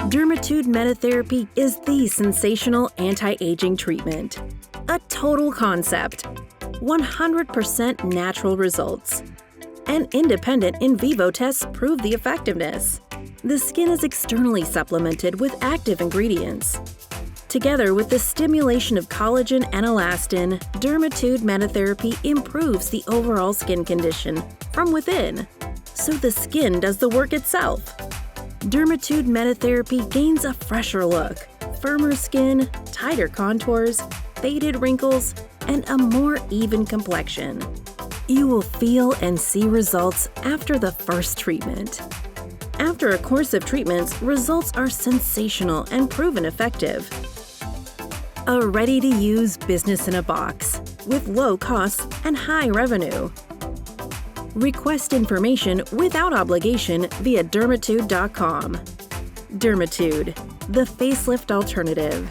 Dermatude Meta Therapy is the sensational anti-aging treatment. A total concept. 100% natural results. And independent in vivo tests prove the effectiveness. The skin is externally supplemented with active ingredients. Together with the stimulation of collagen and elastin, Dermatude Meta Therapy improves the overall skin condition from within, so the skin does the work itself. Dermatude Meta Therapy gains a fresher look, firmer skin, tighter contours, faded wrinkles, and a more even complexion. You will feel and see results after the first treatment. After a course of treatments, results are sensational and proven effective. A ready-to-use business in a box with low costs and high revenue. Request information without obligation via dermatude.com. Dermatude, the facelift alternative.